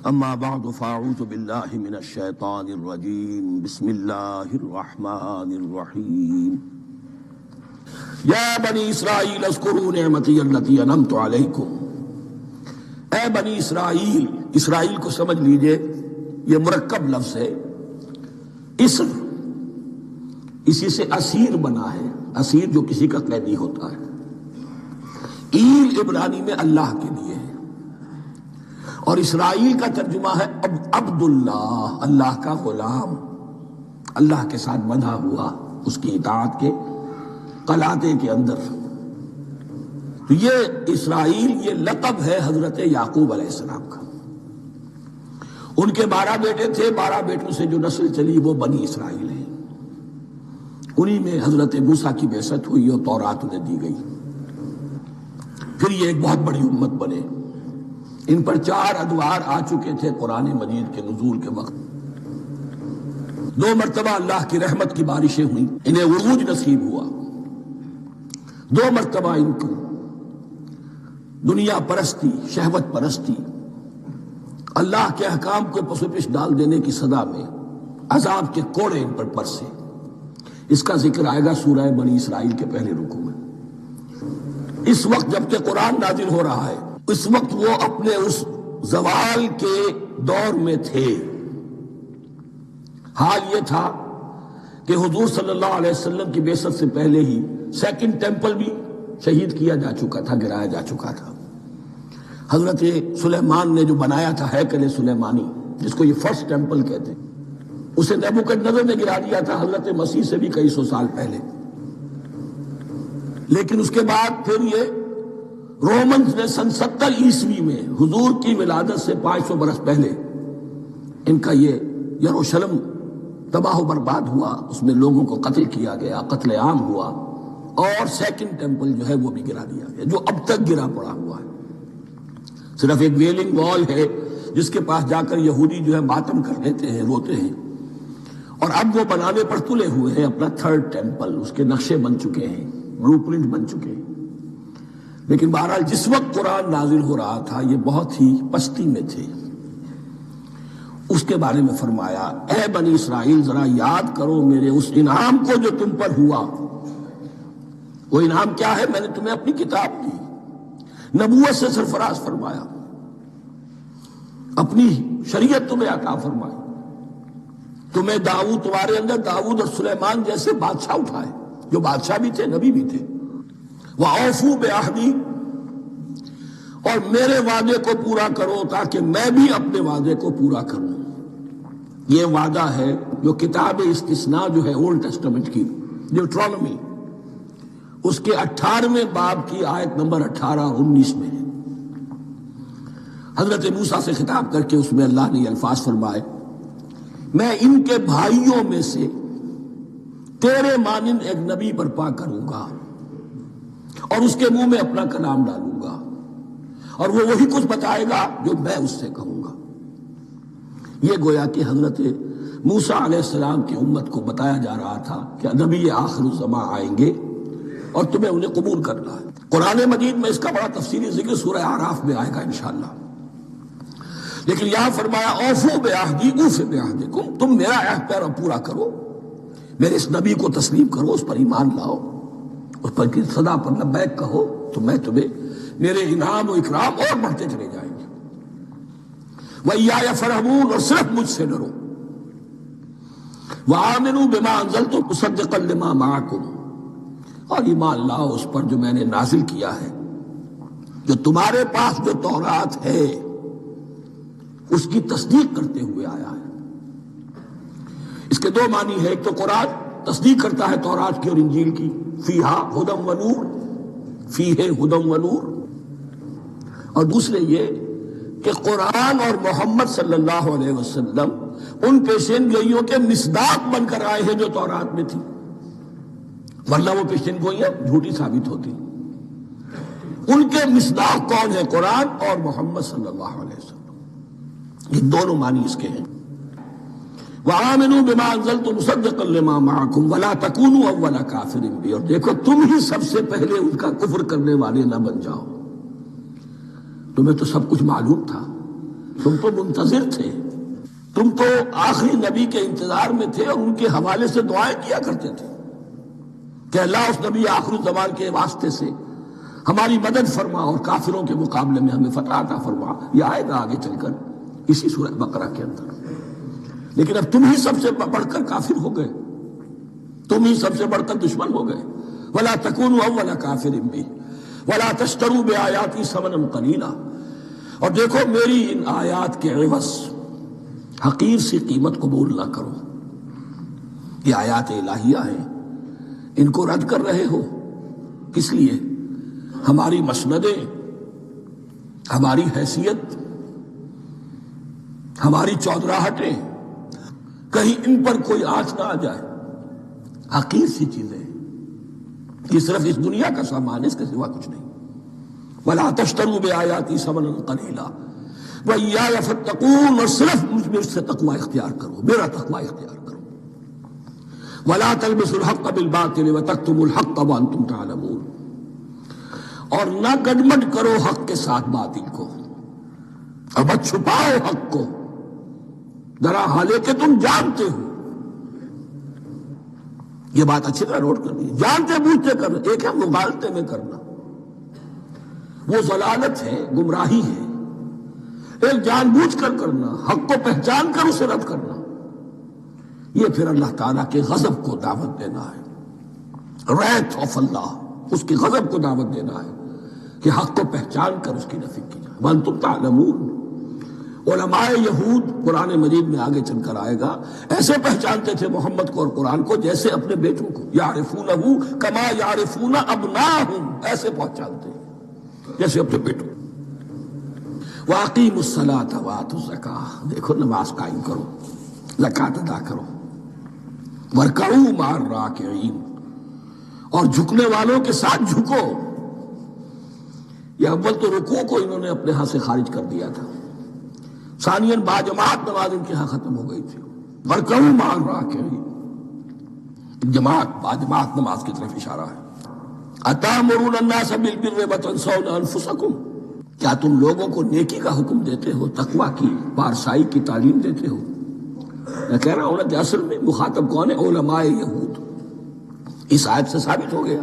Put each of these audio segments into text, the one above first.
اما بعد فاعوذ باللہ من الشیطان الرجیم بسم اللہ الرحمن الرحیم یا بنی اسرائیل اذکروا نعمتی التي انعمت علیکم۔ اے بنی اسرائیل، اسرائیل کو سمجھ لیجئے یہ مرکب لفظ ہے، اسر اسی سے اسیر بنا ہے، اسیر جو کسی کا قیدی ہوتا ہے۔ ایل عبرانی میں اللہ کے لیے ہے، اور اسرائیل کا ترجمہ ہے عبداللہ، اللہ کا غلام، اللہ کے ساتھ بندھا ہوا اس کی اطاعت کے قلاتے کے اندر۔ تو یہ اسرائیل یہ لقب ہے حضرت یعقوب علیہ السلام کا۔ ان کے 12 بیٹے تھے، 12 بیٹوں سے جو نسل چلی وہ بنی اسرائیل ہے۔ انہی میں حضرت موسیٰ کی بعثت ہوئی اور تورات انہیں دی گئی، پھر یہ ایک بہت بڑی امت بنے۔ ان پر 4 ادوار آ چکے تھے قرآن مجید کے نزول کے وقت۔ 2 مرتبہ اللہ کی رحمت کی بارشیں ہوئیں، انہیں عروج نصیب ہوا۔ 2 مرتبہ ان کو دنیا پرستی، شہوت پرستی، اللہ کے احکام کو پس و پیش ڈال دینے کی صدا میں عذاب کے کوڑے ان پر برسے۔ اس کا ذکر آئے گا سورہ بنی اسرائیل کے پہلے رکوع میں۔ اس وقت جب کہ قرآن نازل ہو رہا ہے، اس وقت وہ اپنے اس زوال کے دور میں تھے۔ حال یہ تھا کہ حضور صلی اللہ علیہ وسلم کی بعثت سے پہلے ہی 2nd ٹیمپل بھی شہید کیا جا چکا تھا، گرایا جا چکا تھا۔ حضرت سلیمان نے جو بنایا تھا ہیکل سلیمانی، جس کو یہ 1st ٹیمپل کہتے ہیں، اسے نیبوکدنضر نے گرا دیا تھا حضرت مسیح سے بھی کئی سو سال پہلے۔ لیکن اس کے بعد پھر یہ رومنز نے سن 70 عیسوی میں حضور کی ولادت سے 500 برس پہلے ان کا یہ یروشلم تباہ و برباد ہوا، اس میں لوگوں کو قتل کیا گیا، قتل عام ہوا، اور 2nd ٹیمپل جو ہے وہ بھی گرا دیا گیا، جو اب تک گرا پڑا ہوا ہے۔ صرف ایک ویلنگ وال ہے جس کے پاس جا کر یہودی جو ہے ماتم کر لیتے ہیں، روتے ہیں، اور اب وہ بنانے پر تلے ہوئے ہیں اپنا 3rd ٹیمپل، اس کے نقشے بن چکے ہیں، بلو پرنٹ بن چکے ہیں۔ لیکن بہرحال جس وقت قرآن نازل ہو رہا تھا یہ بہت ہی پستی میں تھے۔ اس کے بارے میں فرمایا، اے بنی اسرائیل ذرا یاد کرو میرے اس انعام کو جو تم پر ہوا۔ وہ انعام کیا ہے؟ میں نے تمہیں اپنی کتاب دی، نبوت سے سرفراز فرمایا، اپنی شریعت تمہیں عطا فرمائی، تمہیں داؤد، تمہارے اندر داؤد اور سلیمان جیسے بادشاہ اٹھائے، جو بادشاہ بھی تھے، نبی بھی تھے۔ وَأَوْفُوا بِعَهْدِي، اور میرے وعدے کو پورا کرو تاکہ میں بھی اپنے وعدے کو پورا کروں۔ یہ وعدہ ہے جو کتاب استثناء جو ہے اولڈ ٹیسٹمنٹ کی، ڈیوٹرانومی، اس کے 18ویں باب کی آیت نمبر 18 اور 19 میں ہے۔ حضرت موسیٰ سے خطاب کر کے اس میں اللہ نے یہ الفاظ فرمائے، میں ان کے بھائیوں میں سے تیرے مانند ایک نبی برپا کروں گا اور اس کے منہ میں اپنا کلام ڈالوں گا، اور وہ وہی کچھ بتائے گا جو میں اس سے کہوں گا۔ یہ گویا کہ حضرت موسیٰ علیہ السلام کی امت کو بتایا جا رہا تھا کہ نبی آخر الزمان آئیں گے اور تمہیں انہیں قبول کرنا ہے۔ قرآن مجید میں اس کا بڑا تفصیلی ذکر سورہ اعراف میں آئے گا انشاءاللہ۔ لیکن یہاں فرمایا اوفوا بعہدی اوف بعہدکم، تم میرا عہد پیرا پورا کرو، میرے اس نبی کو تسلیم کرو، اس پر ایمان لاؤ، اس پر کی صدا پر لبیک کہو، تو میں تمہیں میرے انعام و اکرام اور بڑھتے چلے جائیں گے۔ وَإِيَّايَ فَارْهَب‌وْنَ، اور صرف مجھ سے ڈرو۔ وَآمِنُوا بِمَا أَنزَلْتُ مُصَدِّقًا لِمَا مَعَكُمْ، اور ایمان لاؤ اس پر جو میں نے نازل کیا ہے، جو تمہارے پاس جو تورات ہے اس کی تصدیق کرتے ہوئے آیا ہے۔ اس کے 2 معنی ہے، ایک تو قرآن تصدیق کرتا ہے تورات کی اور انجیل کی، فیہا ھدی و نور، فیہ ھدی و نور، اور دوسرے یہ کہ قرآن اور محمد صلی اللہ علیہ وسلم ان پیشین گوئیوں کے مصداق بن کر آئے ہیں جو تورات میں تھی، ورنہ وہ پیشین گوئیاں جھوٹی ثابت ہوتی۔ ان کے مصداق کون ہے؟ قرآن اور محمد صلی اللہ علیہ وسلم۔ یہ دونوں معنی اس کے ہیں۔ وَآمِنُوا بِمَا أَنزَلْتُ مُصَدِّقًا لِمَا مَعَكُمْ وَلَا تَكُونُوا أَوَّلَ كَافِرٍ بِهِ، اور دیکھو تم ہی سب سے پہلے ان کا کفر کرنے والے نہ بن جاؤ۔ تمہیں تو سب کچھ معلوم تھا، تم تو منتظر تھے، تم تو آخری نبی کے انتظار میں تھے اور ان کے حوالے سے دعائیں کیا کرتے تھے کہ اللہ اس نبی آخر الزمان کے واسطے سے ہماری مدد فرما اور کافروں کے مقابلے میں ہمیں فتح عطا فرما۔ یہ آئے گا آگے چل کر اسی سورہ بقرہ کے اندر۔ لیکن اب تم ہی سب سے بڑھ کر کافر ہو گئے، تم ہی سب سے بڑھ کر دشمن ہو گئے۔ وَلَا تَكُونُوا أَوَّلَ كَافِرٍ بِهِ وَلَا تَشْتَرُوا بِآيَاتِي ثَمَنًا قَلِيلًا، اور دیکھو میری ان آیات کے عوض حقیر سی قیمت قبول نہ کرو۔ یہ آیات الہیہ ہیں، ان کو رد کر رہے ہو، کس لیے؟ ہماری مسندیں، ہماری حیثیت، ہماری چودراہٹیں، کہیں ان پر کوئی آنچ نہ آ جائے۔ حقیر سی چیزیں، یہ صرف اس دنیا کا سامان ہے، اس کے سوا کچھ نہیں۔ وَلَا تَشْتَرُوا بِآيَاتِي ثَمَنًا قَلِيلًا وَإِيَّايَ فَاتَّقُونِ، اور صرف مجھ سے تقوی اختیار کرو، میرا تقوی اختیار کرو۔ وَلَا تَلْبِسُوا الْحَقَّ بِالْبَاطِلِ وَتَكْتُمُوا الْحَقَّ وَأَنْتُمْ تَعْلَمُونَ، اور نہ گڈمڈ کرو حق کے ساتھ باطل کو، اور مت چھپاؤ حق کو، ذرا حالے کہ تم جانتے ہو۔ یہ بات اچھی طرح نوٹ کرنی ہے، جانتے بوجھتے کرنا، ایک ہے مغالطے میں کرنا، وہ ضلالت ہے، گمراہی ہے۔ ایک جان بوجھ کر کرنا، حق کو پہچان کر اسے رد کرنا، یہ پھر اللہ تعالیٰ کے غضب کو دعوت دینا ہے۔ wrath of اللہ، اس کی غضب کو دعوت دینا ہے کہ حق کو پہچان کر اس کی نفی کی جائے۔ وَأَنْتُمْ تَعْلَمُونَ، علماء یہود، قرآن مجید میں آگے چل کر آئے گا، ایسے پہچانتے تھے محمد کو اور قرآن کو جیسے اپنے بیٹوں کو، یعرفونہ کما یعرفون ابناہم، ایسے پہچانتے ہیں جیسے اپنے بیٹوں۔ وَأَقِیمُوا الصَّلَاةَ وَآتُوا الزَّکَاةَ، دیکھو نماز قائم کرو، زکوٰۃ ادا کرو۔ وَارْکَعُوا مَعَ الرَّاکِعِینَ، اور جھکنے والوں کے ساتھ جھکو۔ یہ اول تو رکوع کو انہوں نے اپنے ہاں سے خارج کر دیا تھا، ثانیاً باجماعت نماز ان کے ہاں ختم ہو گئی تھی۔ وَارْکَعُوا مَعَ الرَّاکِعِینَ، جماعت باجماعت نماز کی طرف اشارہ ہے۔ أَتَأْمُرُونَ النَّاسَ بِالْبِرِّ وَتَنْسَوْنَ أَنفُسَكُمْ، کیا تم لوگوں کو نیکی کا حکم دیتے ہو، تقوی کی، پارسائی کی تعلیم دیتے ہو؟ میں کہہ رہا ہوں نا کہ اصل میں مخاطب کون ہے؟ علماء یہود۔ اس آیت سے ثابت ہو گیا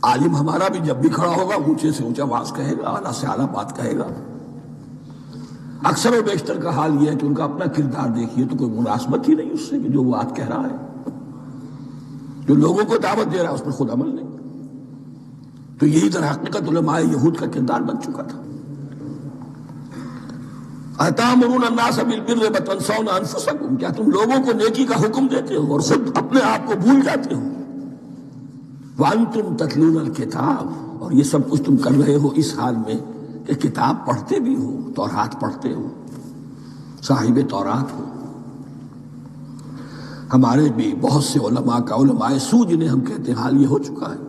عالم ہمارا بھی جب بھی کھڑا ہوگا اونچے سے اونچا آواز کہے گا، اعلیٰ سے اعلیٰ بات کہے گا۔ اکثر و بیشتر کا حال یہ ہے کہ ان کا اپنا کردار دیکھیے تو کوئی مناسبت ہی نہیں اس سے کہ جو وہ بات کہہ رہا ہے، جو لوگوں کو دعوت دے رہا ہے اس پر خود عمل نہیں۔ تو یہی در حقیقت علماء یہود کا کردار بن چکا تھا۔ أَتَأْمُرُونَ النَّاسَ بِالْبِرِّ وَتَنْسَوْنَ أَنفُسَكُمْ، کیا تم لوگوں کو نیکی کا حکم دیتے ہو اور خود اپنے آپ کو بھول جاتے ہو؟ وَأَنْتُمْ تَتْلُونَ الْكِتَابَ، اور یہ سب کچھ تم کر رہے ہو اس حال میں کہ کتاب پڑھتے بھی ہو، تورات پڑھتے ہو، صاحب تورات ہو۔ ہمارے بھی بہت سے علماء کا، علماء سو جنہیں ہم کہتے ہیں، حال یہ ہو چکا ہے،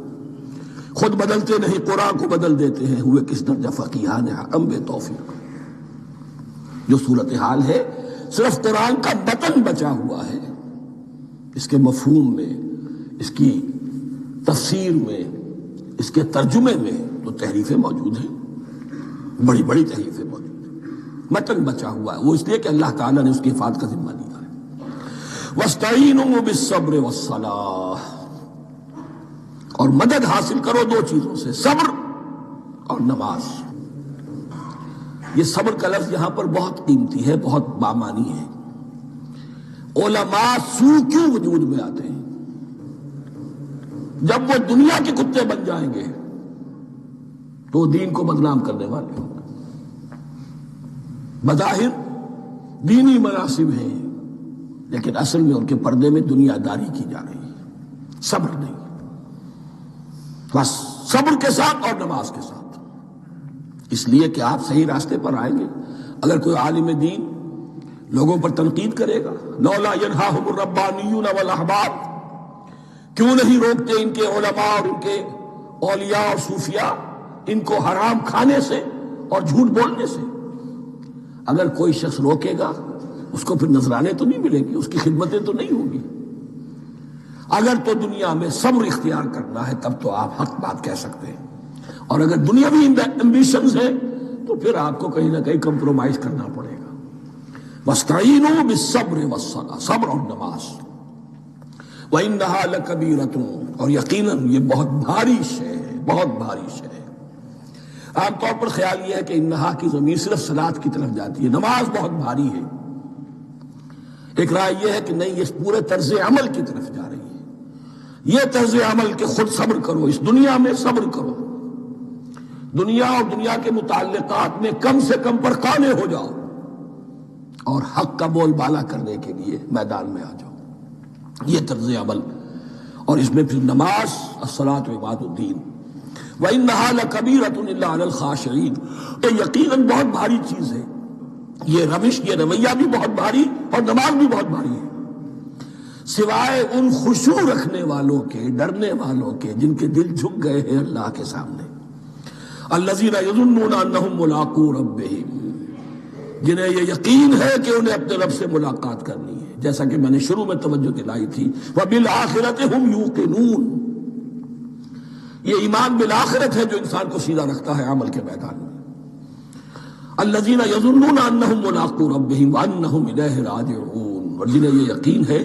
خود بدلتے نہیں قرآن کو بدل دیتے ہیں۔ ہوئے کس درجہ فقیہان حکم بے توفیق۔ جو صورتحال ہے صرف قرآن کا متن بچا ہوا ہے، اس کے مفہوم میں، اس کی تفسیر میں، اس کے ترجمے میں تو تحریفیں موجود ہیں، بڑی بڑی تحریفیں موجود ہیں، متن بچا ہوا ہے۔ وہ اس لیے کہ اللہ تعالیٰ نے اس کی حفاظت کا ذمہ لیا ہے۔ وَاسْتَعِینُوا بِالصَّبْرِ وَالصَّلَاةِ، اور مدد حاصل کرو دو چیزوں سے، صبر اور نماز۔ یہ صبر کا لفظ یہاں پر بہت قیمتی ہے، بہت بامانی ہے۔ علماء سو کیوں وجود میں آتے ہیں؟ جب وہ دنیا کے کتے بن جائیں گے تو دین کو بدنام کرنے والے ہوں گے۔ بظاہر دینی مناسب ہیں لیکن اصل میں ان کے پردے میں دنیا داری کی جا رہی ہے، صبر نہیں۔ بس صبر کے ساتھ اور نماز کے ساتھ، اس لیے کہ آپ صحیح راستے پر آئیں گے۔ اگر کوئی عالم دین لوگوں پر تنقید کرے گا، لولا ینہاہم الربانیون والاحبار، کیوں نہیں روکتے ان کے علماء اور ان کے اولیاء اور صوفیاء ان کو حرام کھانے سے اور جھوٹ بولنے سے؟ اگر کوئی شخص روکے گا اس کو پھر نذرانے تو نہیں ملیں گے، اس کی خدمتیں تو نہیں ہوں گی۔ اگر تو دنیا میں صبر اختیار کرنا ہے تب تو آپ حق بات کہہ سکتے ہیں، اور اگر دنیاوی ایمبیشنز ہیں تو پھر آپ کو کہیں نہ کہیں کمپرومائز کرنا پڑے گا. وَاسْتَعِينُوا بِالصَّبْرِ وَالصَّلَاةِ، صبر اور نماز. وَإِنَّهَا لَكَبِيرَةٌ، اور یقیناً یہ بہت بھاری شے ہے، بہت بھاری شے ہے. عام طور پر خیال یہ ہے کہ انہا کی ضمیر صرف صلاۃ کی طرف جاتی ہے، نماز بہت بھاری ہے. ایک رائے یہ ہے کہ نہیں، یہ پورے طرز عمل کی طرف جا رہی ہے. یہ طرز عمل کہ خود صبر کرو، اس دنیا میں صبر کرو، دنیا اور دنیا کے متعلقات میں کم سے کم پر قانع ہو جاؤ، اور حق کا بول بالا کرنے کے لیے میدان میں آ جاؤ. یہ طرز عمل. اور اس میں پھر نماز، الصلاۃ عماد الدین. وَإِنَّهَا لَكَبِيرَةٌ إِلَّا عَلَى الْخَاشِعِينَ، تو یقیناً بہت بھاری چیز ہے. یہ روش، یہ رویہ بھی بہت بھاری اور نماز بھی بہت بھاری ہے. سوائے ان خشوع رکھنے والوں کے، ڈرنے والوں کے، جن کے دل جھک گئے ہیں اللہ کے سامنے. الذین یظنون انہم ملاقو ربہم، جنہیں یہ یقین ہے کہ انہیں اپنے رب سے ملاقات کرنی ہے، جیسا کہ میں نے شروع میں توجہ دلائی تھی. وبالآخرۃ ہم یوقنون، یہ ایمان بالآخرت ہے جو انسان کو سیدھا رکھتا ہے عمل کے میدان میں. الذین یظنون انہم ملاقو ربہم وانہم الیہ راجعون، اور جنہیں یہ یقین ہے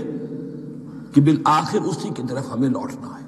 کہ بالآخر اسی کی طرف ہمیں لوٹنا ہے.